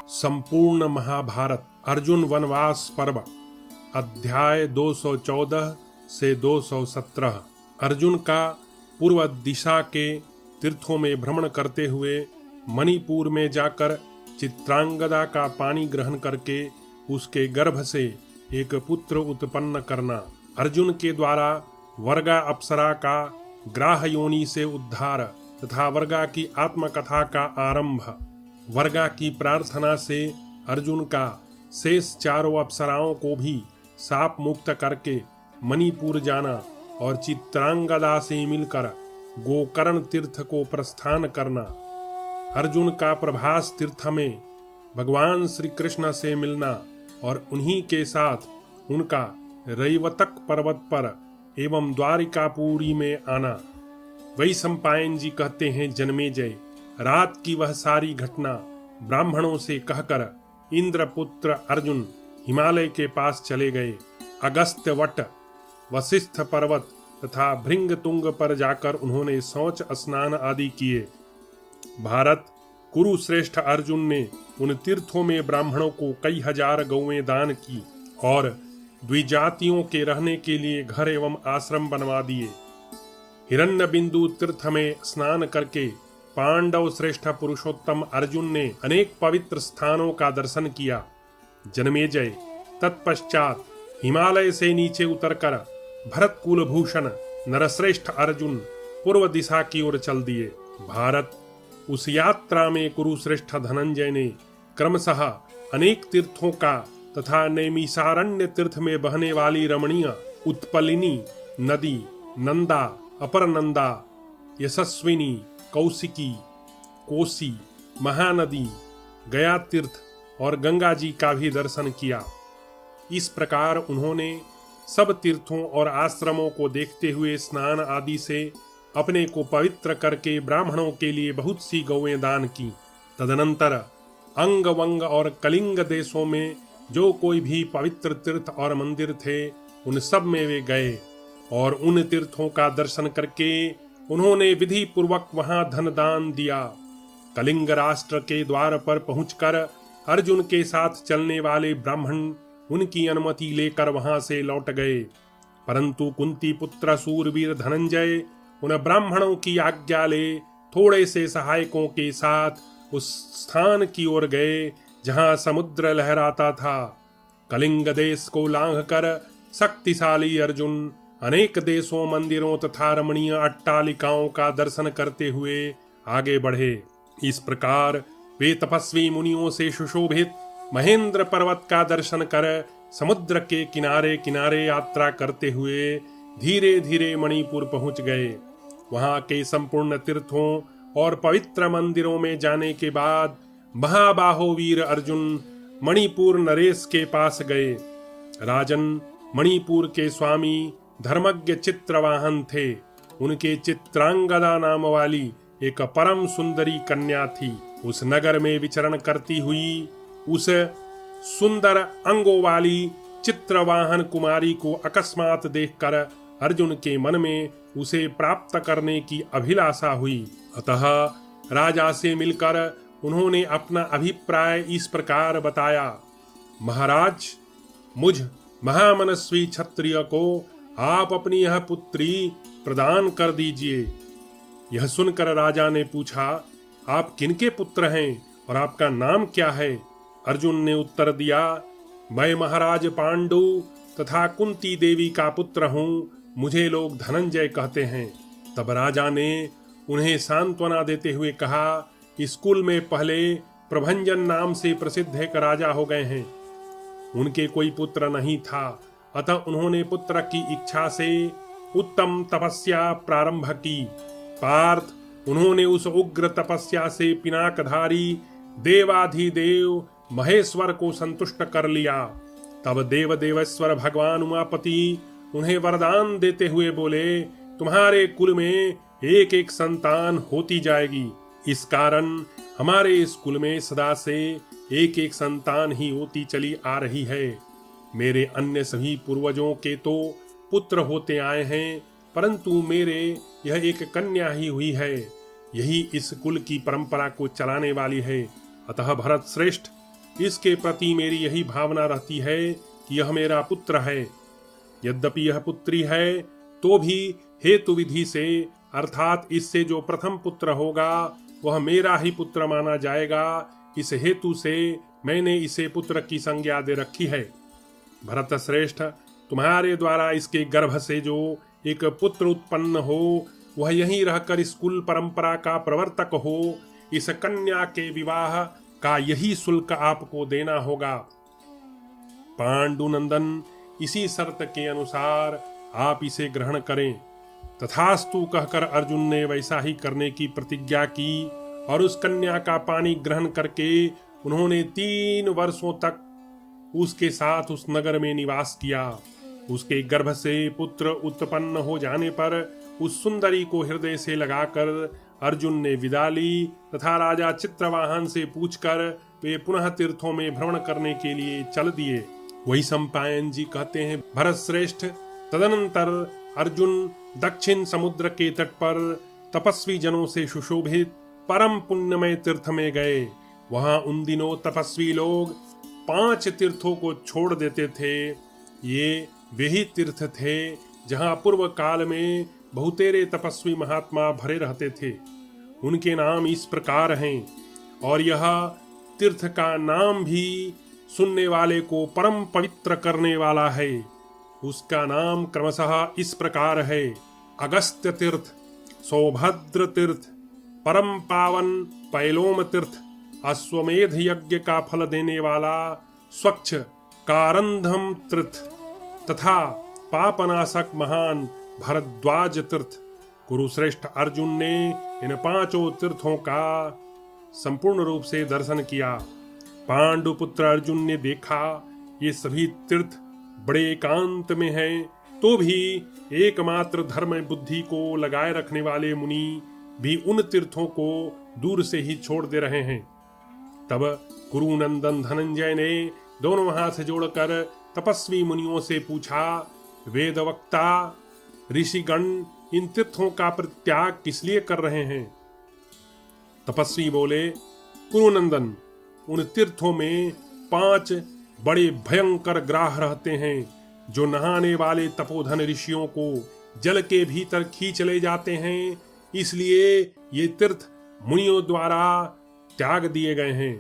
संपूर्ण महाभारत अर्जुन वनवास पर्व अध्याय 214 से 217। अर्जुन का पूर्व दिशा के तीर्थों में भ्रमण करते हुए मणिपुर में जाकर चित्रांगदा का पानी ग्रहण करके उसके गर्भ से एक पुत्र उत्पन्न करना। अर्जुन के द्वारा वर्गा अप्सरा का ग्राह योनि से उद्धार तथा वर्गा की आत्मकथा का आरंभ। वर्गा की प्रार्थना से अर्जुन का शेष चारों अप्सराओं को भी शाप मुक्त करके मणिपुर जाना और चित्रांगदा से मिलकर गोकर्ण तीर्थ को प्रस्थान करना। अर्जुन का प्रभास तीर्थ में भगवान श्री कृष्ण से मिलना और उन्हीं के साथ उनका रैवतक पर्वत पर एवं द्वारिकापुरी में आना। वैशंपायन जी कहते हैं, जन्मेजय, रात की वह सारी घटना ब्राह्मणों से कहकर इंद्रपुत्र अर्जुन हिमालय के पास चले गए। अगस्त्य वट, वशिष्ठ पर्वत तथा भृंगतुंग पर जाकर उन्होंने शौच स्नान आदि किए। भारत कुरुश्रेष्ठ अर्जुन ने उन तीर्थों में ब्राह्मणों को कई हजार गौएं दान की और द्विजातियों के रहने के लिए घर एवं आश्रम बनवा दिए। हिरण्यबिंदु तीर्थ में स्नान करके पांडव श्रेष्ठ पुरुषोत्तम अर्जुन ने अनेक पवित्र स्थानों का दर्शन किया। जन्मेजय, तत्पश्चात हिमालय से नीचे उतरकर भरत कुलभूषण नरश्रेष्ठ अर्जुन पूर्व दिशा की ओर चल दिए। भारत, उस यात्रा में कुरुश्रेष्ठ धनंजय ने क्रमशः अनेक तीर्थों का तथा नैमिषारण्य तीर्थ में बहने वाली रमणीय उत्पलिनी नदी, नंदा, अपरनंदा, यशस्विनी, कौशिकी, कोसी, महानदी, गया तीर्थ और गंगा जी का भी दर्शन किया। इस प्रकार उन्होंने सब तीर्थों और आश्रमों को देखते हुए स्नान आदि से अपने को पवित्र करके ब्राह्मणों के लिए बहुत सी गौएं दान की। तदनंतर अंग वंग और कलिंग देशों में जो कोई भी पवित्र तीर्थ और मंदिर थे उन सब में वे गए और उन तीर्थों का दर्शन करके उन्होंने विधि पूर्वक वहां धन दान दिया। कलिंग राष्ट्र के द्वार पर पहुंचकर अर्जुन के साथ चलने वाले ब्राह्मण उनकी अनुमति लेकर वहां से लौट गए, परंतु कुंती पुत्र सूरवीर धनंजय उन ब्राह्मणों की आज्ञा ले थोड़े से सहायकों के साथ उस स्थान की ओर गए जहां समुद्र लहराता था। कलिंग देश को लांघकर शक्तिशाली अर्जुन अनेक देशों, मंदिरों तथा रमणीय अट्टालिकाओं का दर्शन करते हुए आगे बढ़े। इस प्रकार वे तपस्वी मुनियों से सुशोभित महेंद्र पर्वत का दर्शन कर समुद्र के किनारे किनारे यात्रा करते हुए धीरे धीरे मणिपुर पहुंच गए। वहां के संपूर्ण तीर्थों और पवित्र मंदिरों में जाने के बाद महाबाहो वीर अर्जुन मणिपुर नरेश के पास गए। राजन, मणिपुर के स्वामी धर्मज्ञ चित्रवाहन थे। उनके चित्रांगदा नाम वाली एक परम सुंदरी कन्या थी। उस नगर में विचरण करती हुई उस सुंदर अंगों वाली चित्रवाहन कुमारी को अकस्मात देखकर अर्जुन के मन में उसे प्राप्त करने की अभिलाषा हुई। अतः राजा से मिलकर उन्होंने अपना अभिप्राय इस प्रकार बताया। महाराज, मुझ महामनस्वी क्षत्रिय को आप अपनी यह पुत्री प्रदान कर दीजिए। यह सुनकर राजा ने पूछा, आप किनके पुत्र हैं और आपका नाम क्या है? अर्जुन ने उत्तर दिया, मैं महाराज पांडु तथा कुंती देवी का पुत्र हूँ। मुझे लोग धनंजय कहते हैं। तब राजा ने उन्हें सांत्वना देते हुए कहा, इस कुल में पहले प्रभंजन नाम से प्रसिद्ध एक राजा हो गए हैं। उनके कोई पुत्र नहीं था, अतः उन्होंने पुत्र की इच्छा से उत्तम तपस्या प्रारंभ की। पार्थ, उन्होंने उस उग्र तपस्या से पिनाकधारी देवाधिदेव महेश्वर को संतुष्ट कर लिया। तब देव देवेश्वर भगवान उमापति उन्हें वरदान देते हुए बोले, तुम्हारे कुल में एक एक संतान होती जाएगी। इस कारण हमारे इस कुल में सदा से एक एक संतान ही होती चली आ रही है। मेरे अन्य सभी पूर्वजों के तो पुत्र होते आए हैं, परंतु मेरे यह एक कन्या ही हुई है। यही इस कुल की परंपरा को चलाने वाली है। अतः भरत श्रेष्ठ, इसके प्रति मेरी यही भावना रहती है कि यह मेरा पुत्र है। यद्यपि यह पुत्री है तो भी हेतु विधि से अर्थात इससे जो प्रथम पुत्र होगा वह मेरा ही पुत्र माना जाएगा। इस हेतु से मैंने इसे पुत्र की संज्ञा दे रखी है। भरत श्रेष्ठ, तुम्हारे द्वारा इसके गर्भ से जो एक पुत्र उत्पन्न हो वह यहीं रहकर इस कुल परंपरा का प्रवर्तक हो। इस कन्या के विवाह का यही शुल्क आपको देना होगा। पांडुनंदन, इसी शर्त के अनुसार आप इसे ग्रहण करें। तथास्तु कहकर अर्जुन ने वैसा ही करने की प्रतिज्ञा की और उस कन्या का पानी ग्रहण करके उन्होंने 3 वर्षों तक उसके साथ उस नगर में निवास किया। उसके गर्भ से पुत्र उत्पन्न हो जाने पर उस सुंदरी को हृदय से लगाकर अर्जुन ने विदा ली तथा राजा चित्रवाहन से पूछकर वे पुनः तीर्थों में भ्रमण करने के लिए चल दिए। वही सम्पायन जी कहते हैं, भरत श्रेष्ठ, तदनंतर अर्जुन दक्षिण समुद्र के तट पर तपस्वी जनों से सुशोभित परम पुण्यमय तीर्थ में गए। वहां उन दिनों तपस्वी लोग 5 तीर्थों को छोड़ देते थे। ये वही तीर्थ थे जहां पूर्व काल में बहुतेरे तपस्वी महात्मा भरे रहते थे। उनके नाम इस प्रकार हैं और यह तीर्थ का नाम भी सुनने वाले को परम पवित्र करने वाला है। उसका नाम क्रमशः इस प्रकार है: अगस्त्य तीर्थ, सौभद्र तीर्थ, परम पावन पैलोम तीर्थ, अश्वमेध यज्ञ का फल देने वाला स्वच्छ कारंधम तीर्थ तथा पापनाशक महान भरद्वाज तीर्थ। कुरुश्रेष्ठ अर्जुन ने इन 5 तीर्थों का संपूर्ण रूप से दर्शन किया। पांडुपुत्र अर्जुन ने देखा ये सभी तीर्थ बड़े एकांत में हैं, तो भी एकमात्र धर्म बुद्धि को लगाए रखने वाले मुनि भी उन तीर्थों को दूर से ही छोड़ दे रहे हैं। तब कुरुनंदन धनंजय ने दोनों हाथ जोड़कर तपस्वी मुनियों से पूछा, वेदवक्ता ऋषिगण इन तीर्थों का परित्याग किस लिए कर रहे हैं? तपस्वी बोले, कुरुनंदन, उन तीर्थों में 5 बड़े भयंकर ग्राह रहते हैं जो नहाने वाले तपोधन ऋषियों को जल के भीतर खींच ले जाते हैं। इसलिए ये तीर्थ मुनियों द्वारा त्याग दिए गए हैं।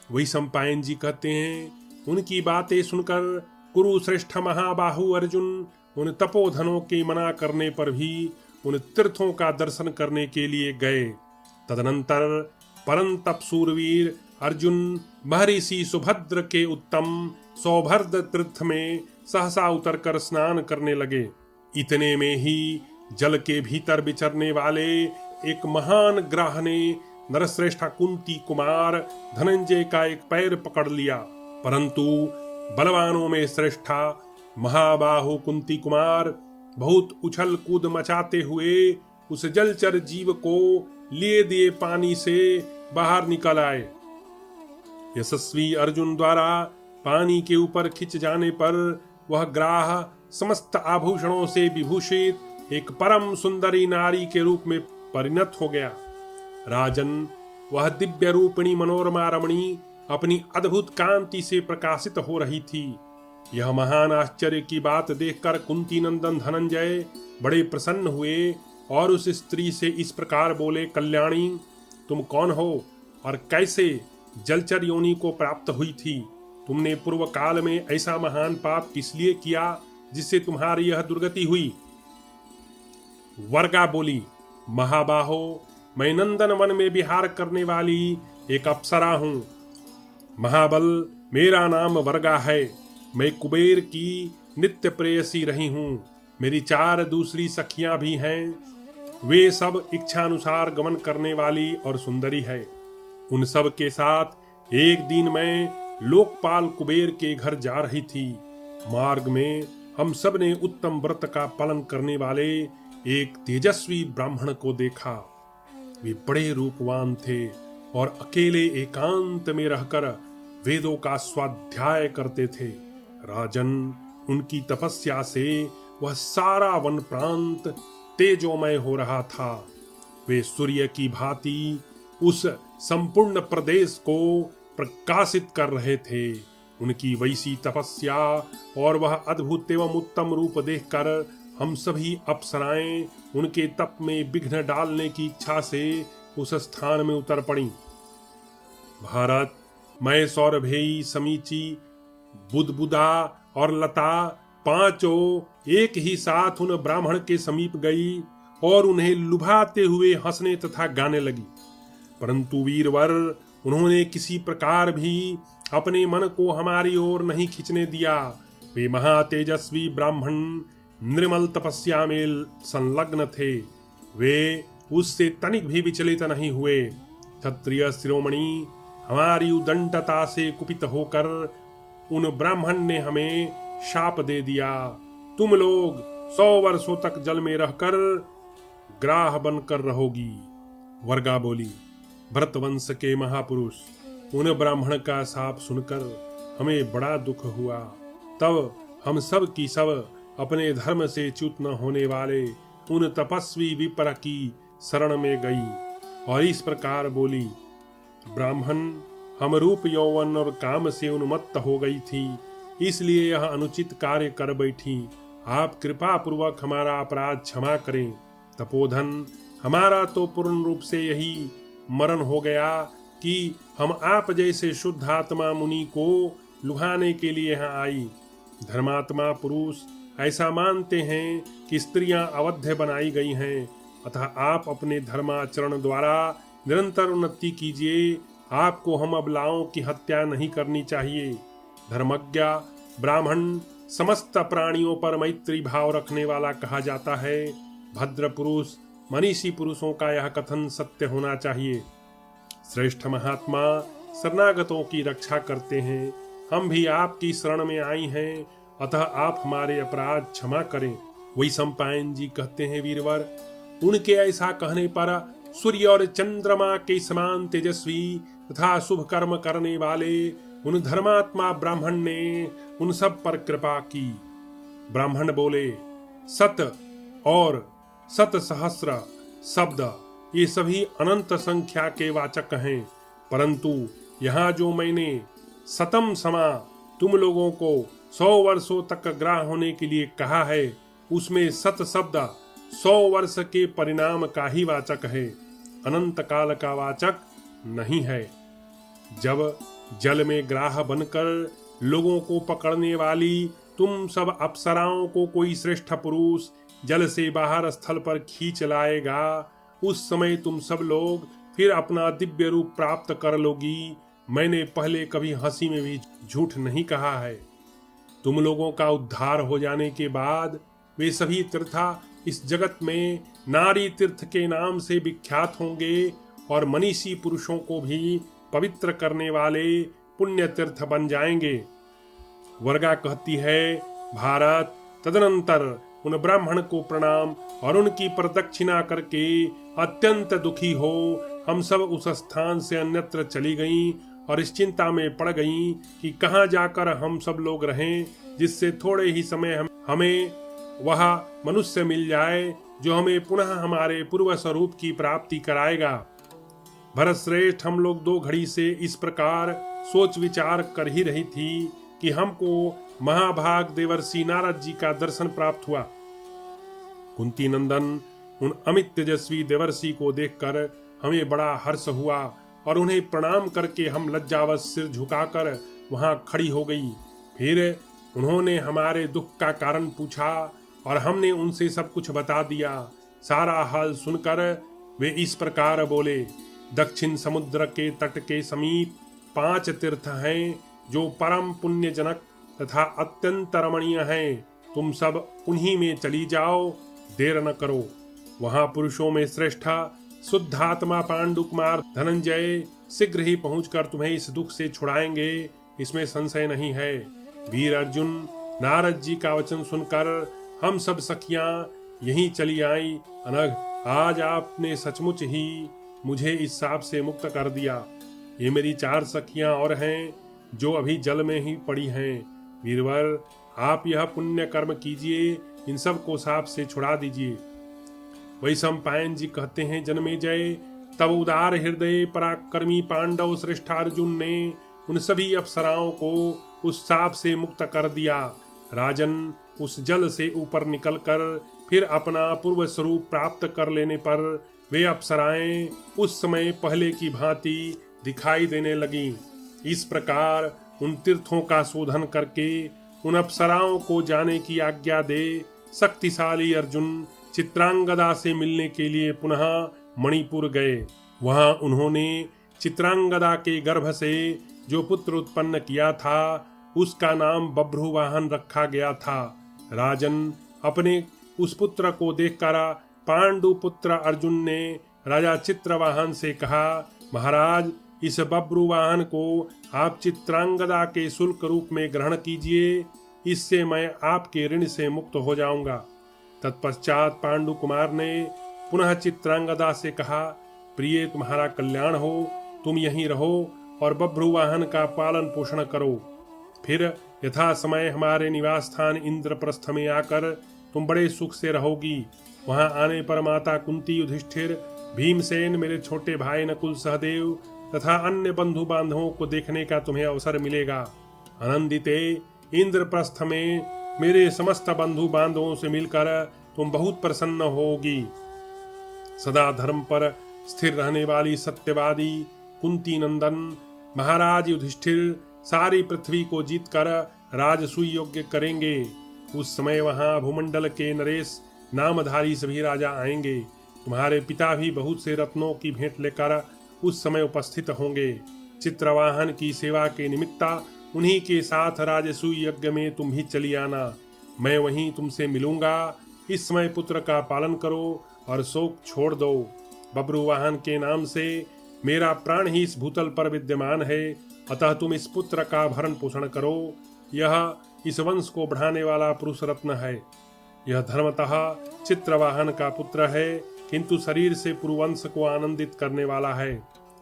वही सम्पायन जी कहते हैं, उनकी बातें सुनकर कुरुश्रेष्ठ महाबाहु अर्जुन उन तपोधनों के मना करने पर भी उन तीर्थों का दर्शन करने के लिए गए। तदनंतर परंतप सूरवीर अर्जुन महर्षि सुभद्र के उत्तम सौभद्र तीर्थ में सहसा उतरकर स्नान करने लगे। इतने में ही जल के भीतर विचरने वाले एक महान ग्राह ने नरश्रेष्ठा कुंती कुमार धनंजय का एक पैर पकड़ लिया, परंतु बलवानों में श्रेष्ठा महाबाहु कुंती कुमार बहुत उछल कूद मचाते हुए उस जलचर जीव को लिए दिए पानी से बाहर निकल आए। यशस्वी अर्जुन द्वारा पानी के ऊपर खिंच जाने पर वह ग्राह समस्त आभूषणों से विभूषित एक परम सुंदरी नारी के रूप में परिणत हो गया। राजन, वह दिव्य रूपिणी मनोरमा रमणी अपनी अद्भुत कांति से प्रकाशित हो रही थी। यह महान आश्चर्य की बात देखकर कुंती नंदन धनंजय बड़े प्रसन्न हुए और उस स्त्री से इस प्रकार बोले, कल्याणी, तुम कौन हो और कैसे जलचर योनि को प्राप्त हुई थी? तुमने पूर्व काल में ऐसा महान पाप किस लिए किया जिससे तुम्हारी यह दुर्गति हुई? वर्गा बोली, महाबाहो, मैं नंदन वन में विहार करने वाली एक अप्सरा हूँ। महाबल, मेरा नाम वर्गा है। मैं कुबेर की नित्य प्रेयसी रही हूँ। मेरी 4 दूसरी सखियां भी हैं। वे सब इच्छानुसार गमन करने वाली और सुंदरी है। उन सब के साथ एक दिन मैं लोकपाल कुबेर के घर जा रही थी। मार्ग में हम सब ने उत्तम व्रत का पालन करने वाले एक तेजस्वी ब्राह्मण को देखा। वे बड़े रूपवान थे और अकेले एकांत में रहकर वेदों का स्वाध्याय करते थे। राजन, उनकी तपस्या से वह सारा वन प्रांत तेजोमय हो रहा था। वे सूर्य की भांति उस संपूर्ण प्रदेश को प्रकाशित कर रहे थे। उनकी वैसी तपस्या और वह अद्भुत एवं उत्तम रूप देखकर हम सभी अप्सराएं उनके तप में विघ्न डालने की इच्छा से उस स्थान में उतर पड़ी। भारत, मैं, सौरभेयी, समीची, बुदबुदा और लता पांचों एक ही साथ उन ब्राह्मण के समीप गई और उन्हें लुभाते हुए हंसने तथा गाने लगी। परंतु वीरवर, उन्होंने किसी प्रकार भी अपने मन को हमारी ओर नहीं खींचने दिया। वे महातेजस्वी ब्राह्मण निर्मल तपस्या में संलग्न थे। वे उससे तनिक भी विचलित नहीं हुए। क्षत्रिय शिरोमणि हमारी उदंडता से कुपित होकर उन ब्राह्मण ने हमें शाप दे दिया। तुम लोग 100 वर्षों तक जल में रहकर ग्राह बनकर रहोगी। वर्गा बोली, भरतवंश के महापुरुष, उन ब्राह्मण का शाप सुनकर हमें बड़ा दुख हुआ। तब हम सब की सब अपने धर्म से च्युत न होने वाले उन तपस्वी विप्र की शरण में गई और इस प्रकार बोली, ब्राह्मण, हम रूप यौवन और काम से उन्मत्त हो गई थी, इसलिए यह अनुचित कार्य कर बैठी। आप कृपा पूर्वक हमारा अपराध क्षमा करें। तपोधन, हमारा तो पूर्ण रूप से यही मरण हो गया कि हम आप जैसे शुद्ध आत्मा मुनि को लुभाने के लिए यहाँ आई। धर्मात्मा पुरुष ऐसा मानते हैं कि स्त्रियां अवध्य बनाई गई हैं, अतः आप अपने धर्माचरण द्वारा निरंतर उन्नति कीजिए। आपको हम अबलाओं की हत्या नहीं करनी चाहिए। धर्मज्ञ ब्राह्मण समस्त प्राणियों पर मैत्री भाव रखने वाला कहा जाता है। भद्र पुरुष, मनीषी पुरुषों का यह कथन सत्य होना चाहिए। श्रेष्ठ महात्मा शरणागतों की रक्षा करते हैं। हम भी आपकी शरण में आई हैं, अतः आप हमारे अपराध क्षमा करें। वैशंपायन जी कहते हैं, वीरवर, उनके ऐसा कहने पर सूर्य और चंद्रमा के समान तेजस्वी तथा शुभ कर्म करने वाले उन धर्मात्मा ब्राह्मण ने उन सब पर कृपा की। ब्राह्मण बोले, सत और सत सहस्र शब्द ये सभी अनंत संख्या के वाचक हैं, परंतु यहाँ जो मैंने सतम समा तुम लोगों को 100 वर्षों तक ग्राह होने के लिए कहा है, उसमें सत शब्द 100 वर्ष के परिणाम का ही वाचक है, अनंत काल का वाचक नहीं है। जब जल में ग्राह बनकर लोगों को पकड़ने वाली तुम सब अप्सराओं को कोई श्रेष्ठ पुरुष जल से बाहर स्थल पर खींच लाएगा, उस समय तुम सब लोग फिर अपना दिव्य रूप प्राप्त कर लोगी। मैंने पहले कभी हंसी में भी झूठ नहीं कहा है। तुम लोगों का उद्धार हो जाने के बाद वे सभी तीर्था इस जगत में नारी तीर्थ के नाम से विख्यात होंगे और मनीषी पुरुषों को भी पवित्र करने वाले पुण्य तीर्थ बन जाएंगे। वर्गा कहती है, भारत, तदनंतर उन ब्राह्मण को प्रणाम और उनकी प्रदक्षिणा करके अत्यंत दुखी हो हम सब उस स्थान से अन्यत्र चली गईं और इस चिंता में पड़ गईं कि कहाँ जाकर हम सब लोग रहें, जिससे थोड़े ही समय हमें वह मनुष्य मिल जाए जो हमें पुनः हमारे पूर्व स्वरूप की प्राप्ति कराएगा। भरत श्रेष्ठ, हम लोग 2 घड़ी से इस प्रकार सोच विचार कर ही रही थी कि हमको महाभाग देवर्षि नारद जी का दर्शन प्राप्त हुआ। कुंती नंदन उन अमित तेजस्वी देवर्षि को देखकर हमें बड़ा हर्ष हुआ और उन्हें प्रणाम करके हम लज्जावश सिर झुकाकर वहां खड़ी हो गई। फिर उन्होंने हमारे दुख का कारण पूछा और हमने उनसे सब कुछ बता दिया। सारा हाल सुनकर वे इस प्रकार बोले, दक्षिण समुद्र के तट के समीप 5 तीर्थ हैं जो परम पुण्यजनक तथा अत्यंत रमणीय हैं। तुम सब उन्हीं में चली जाओ, देर न करो। वहां पुरुषों में श्रेष्ठ शुद्धात्मा पांडु कुमार धनंजय शीघ्र ही पहुंचकर तुम्हें इस दुख से छुड़ाएंगे, इसमें संशय नहीं है। वीर अर्जुन, नारद जी का वचन सुनकर हम सब सखियां यहीं चली आई। अनघ, आज आपने सचमुच ही मुझे इस शाप से मुक्त कर दिया। ये मेरी 4 सखियां और हैं जो अभी जल में ही पड़ी हैं। वीरवर, आप यह पुण्य कर्म कीजिए, इन सब को शाप से छुड़ा दीजिए। वैशंपायन जी कहते हैं, जन्मेजय, तब उदार हृदय पराक्रमी पांडव श्रेष्ठ अर्जुन ने उन सभी अप्सराओं को उस साप से मुक्त कर दिया। राजन, उस जल से ऊपर निकलकर फिर अपना पूर्व स्वरूप प्राप्त कर लेने पर वे अप्सराएं उस समय पहले की भांति दिखाई देने लगीं। इस प्रकार उन तीर्थों का शोधन करके उन अप्सराओं को जाने की आज्ञा दे शक्तिशाली अर्जुन चित्रांगदा से मिलने के लिए पुनः मणिपुर गए। वहां उन्होंने चित्रांगदा के गर्भ से जो पुत्र उत्पन्न किया था उसका नाम बभ्रुवाहन रखा गया था। राजन, अपने उस पुत्र को देखकर पांडु पुत्र अर्जुन ने राजा चित्रवाहन से कहा, महाराज, इस बभ्रुवाहन को आप चित्रांगदा के शुल्क रूप में ग्रहण कीजिए, इससे मैं आपके ऋण से मुक्त हो जाऊंगा। तत्पश्चात पांडु कुमार ने पुनः चित्रांगदा से कहा, प्रिय, तुम्हारा कल्याण हो, तुम यहीं रहो और बभ्रुवाहन का पालन पोषण करो। फिर यथा समय हमारे निवास स्थान इंद्रप्रस्थ में आकर तुम बड़े सुख से रहोगी। वहां आने पर माता कुंती, युधिष्ठिर, भीमसेन, मेरे छोटे भाई नकुल, सहदेव तथा अन्य बंधु बांधवों को देखने का तुम्हें अवसर मिलेगा। आनंदिते, इंद्रप्रस्थ में मेरे समस्त बंधु बांधवों से मिलकर तुम बहुत प्रसन्न होगी। सदा धर्म पर स्थिर रहने वाली सत्यवादी कुंती नंदन महाराज युधिष्ठिर सारी पृथ्वी को जीतकर राजसूय योग्य करेंगे। उस समय वहां भूमंडल के नरेश नामधारी सभी राजा आएंगे। तुम्हारे पिता भी बहुत से रत्नों की भेंट लेकर उस समय उपस्थित होंगे। चित्रवाहन की सेवा के निमित्त उन्हीं के साथ राजसूय यज्ञ में तुम भी चली आना। मैं वहीं तुमसे मिलूंगा। इस समय पुत्र का पालन करो और शोक छोड़ दो। बभ्रुवाहन के नाम से मेरा प्राण ही इस भूतल पर विद्यमान है, अतः तुम इस पुत्र का भरण पोषण करो। यह इस वंश को बढ़ाने वाला पुरुष रत्न है। यह धर्मतः चित्रवाहन का पुत्र है, किंतु शरीर से पुरुवंश को आनंदित करने वाला है।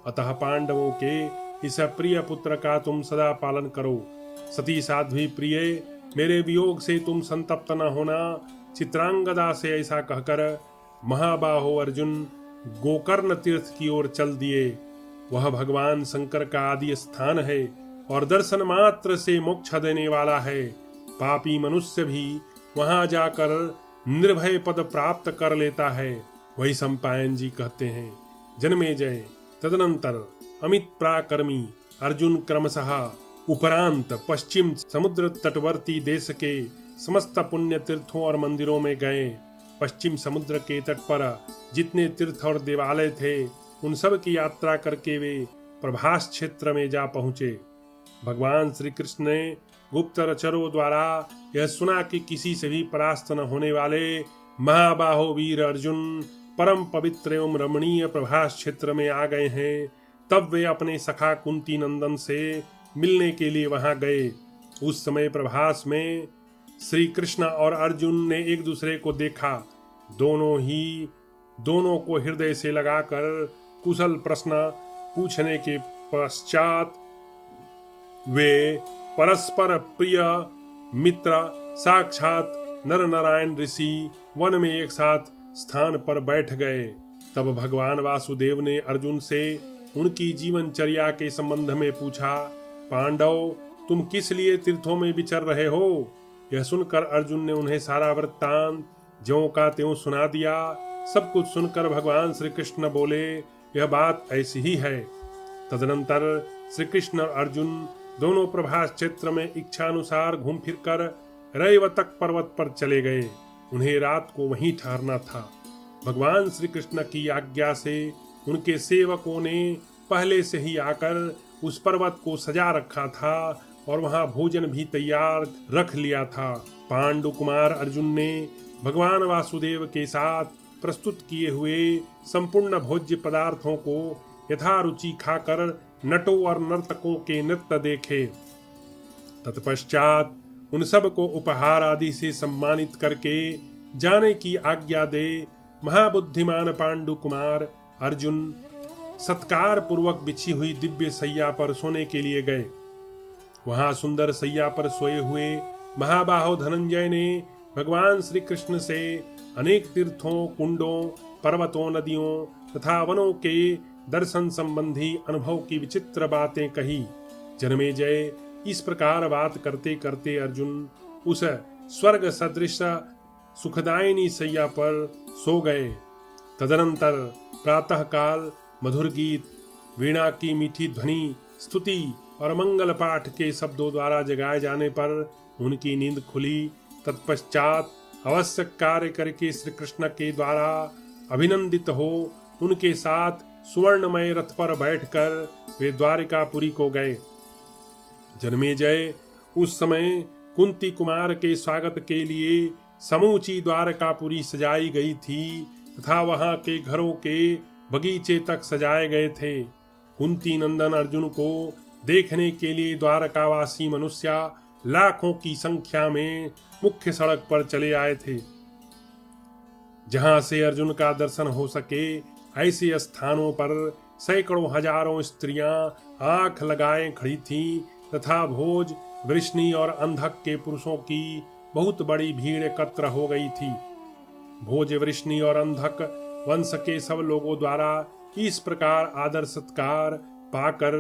अतः पांडवों के इस प्रिय पुत्र का तुम सदा पालन करो। सती साध्वी प्रिय, मेरे वियोग से तुम संतप्त न होना। चित्रांगदा से ऐसा कहकर महाबाहो अर्जुन गोकर्ण तीर्थ की ओर चल दिए। वह भगवान शंकर का आदि स्थान है और दर्शन मात्र से मोक्ष देने वाला है। पापी मनुष्य भी वहां जाकर निर्भय पद प्राप्त कर लेता है। वही सम्पायन जी कहते हैं, जन्मेजय तदनंतर अमित पराक्रमी अर्जुन क्रमशः उपरांत पश्चिम समुद्र तटवर्ती देश के समस्त पुण्य तीर्थों और मंदिरों में गए। पश्चिम समुद्र के तट पर जितने तीर्थ और देवालय थे उन सब की यात्रा करके वे प्रभास क्षेत्र में जा पहुंचे। भगवान श्री कृष्ण ने गुप्तचरों द्वारा यह सुना कि किसी से भी परास्त न होने वाले महाबाहो वीर अर्जुन परम पवित्र एवं रमणीय प्रभास क्षेत्र में आ गए हैं, तब वे अपने सखा कुंती नंदन से मिलने के लिए वहां गए। उस समय प्रभास में श्री कृष्ण और अर्जुन ने एक दूसरे को देखा। दोनों को हृदय से लगाकर कुशल प्रश्न पूछने के पश्चात वे परस्पर प्रिय मित्र साक्षात नर नारायण ऋषि वन में एक साथ स्थान पर बैठ गए। तब भगवान वासुदेव ने अर्जुन से उनकी जीवनचर्या के संबंध में पूछा, पांडव, तुम किस लिए तीर्थों में विचर रहे हो? यह सुनकर अर्जुन ने उन्हें सारा वृत्तांत ज्यों का त्यों सुना दिया। सब कुछ सुनकर भगवान श्री कृष्ण बोले, यह बात ऐसी ही है। तदनंतर श्री कृष्ण और अर्जुन दोनों प्रभास क्षेत्र में इच्छानुसार घूम फिरकर रैवतक पर्वत पर चले गए। उन्हें रात को वहीं ठहरना था। भगवान श्री कृष्ण की आज्ञा से उनके सेवकों ने पहले से ही आकर उस पर्वत को सजा रखा था और वहां भोजन भी तैयार रख लिया था। पांडु कुमार अर्जुन ने भगवान वासुदेव के साथ प्रस्तुत किए हुए संपूर्ण भोज्य पदार्थों को यथारुचि खाकर नटों और नर्तकों के नृत्य देखे। तत्पश्चात उन सब को उपहार आदि से सम्मानित करके जाने की आज्ञा दे महाबुद्धिमान पांडु कुमार अर्जुन सत्कार पूर्वक बिछी हुई दिव्य सैया पर सोने के लिए गए। वहां सुंदर सैया पर सोए हुए महाबाहो धनंजय ने भगवान श्री कृष्ण से अनेक तीर्थों, कुंडों, पर्वतों, नदियों तथा वनों के दर्शन संबंधी अनुभव की विचित्र बातें कही। जन्मेजय इस प्रकार बात करते करते अर्जुन उस स्वर्ग सदृश सुखदायिनी सैया पर सो गए। तदनंतर प्रातः काल मधुर गीत, वीणा की मीठी ध्वनि, स्तुति और मंगल पाठ के शब्दों द्वारा जगाए जाने पर उनकी नींद खुली। तत्पश्चात आवश्यक कार्य करके श्री कृष्ण के द्वारा अभिनंदित हो उनके साथ सुवर्णमय रथ पर बैठकर वे द्वारिकापुरी को गए। जन्मेजय उस समय कुंती कुमार के स्वागत के लिए समूची द्वारकापुरी सजाई गई थी तथा वहां के घरों के बगीचे तक सजाए गए थे। कुंती नंदन अर्जुन को देखने के लिए द्वारकावासी मनुष्य लाखों की संख्या में मुख्य सड़क पर चले आए थे। जहां से अर्जुन का दर्शन हो सके ऐसे स्थानों पर सैकड़ों हजारों स्त्रियां आंख लगाए खड़ी थीं तथा भोज, वृष्णि और अंधक के पुरुषों की बहुत बड़ी भीड़ एकत्र हो गई थी। भोज, वृष्णि और अंधक वंश के सब लोगों द्वारा इस प्रकार आदर सत्कार पाकर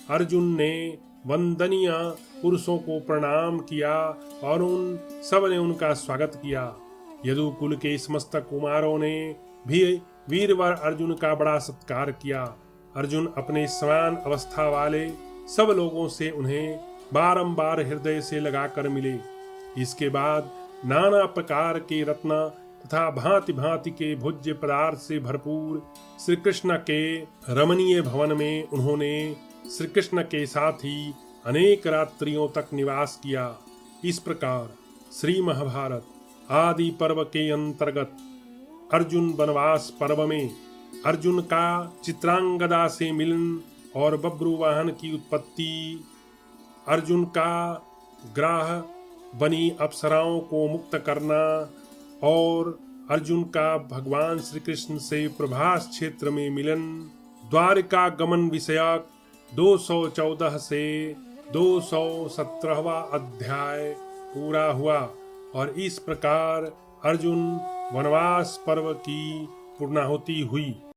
अर्जुन ने वंदनीय पुरुषों को प्रणाम किया और उन सब ने उनका स्वागत किया। यदुकुल के समस्त कुमारों ने भी वीरवर अर्जुन का बड़ा सत्कार किया। अर्जुन अपने समान अवस्था वाले सब लोगों से उन्हें बारंबार हृदय से लगाकर मिले। इसके बाद नाना प्रकार के रत्न तथा भांति भांति के भोज्य पदार्थ से भरपूर श्री कृष्ण के रमणीय भवन में उन्होंने श्री कृष्ण के साथ ही अनेक रात्रियों तक निवास किया। इस प्रकार श्री महाभारत आदि पर्व के अंतर्गत अर्जुन वनवास पर्व में अर्जुन का चित्रांगदा से मिलन और बब्रू वाहन की उत्पत्ति, अर्जुन का ग्राह बनी अप्सराओं को मुक्त करना और अर्जुन का भगवान श्री कृष्ण से प्रभास क्षेत्र में मिलन, द्वारिका गमन विषयक 214 से 217वां अध्याय पूरा हुआ और इस प्रकार अर्जुन वनवास पर्व की पूर्णाहुति हुई।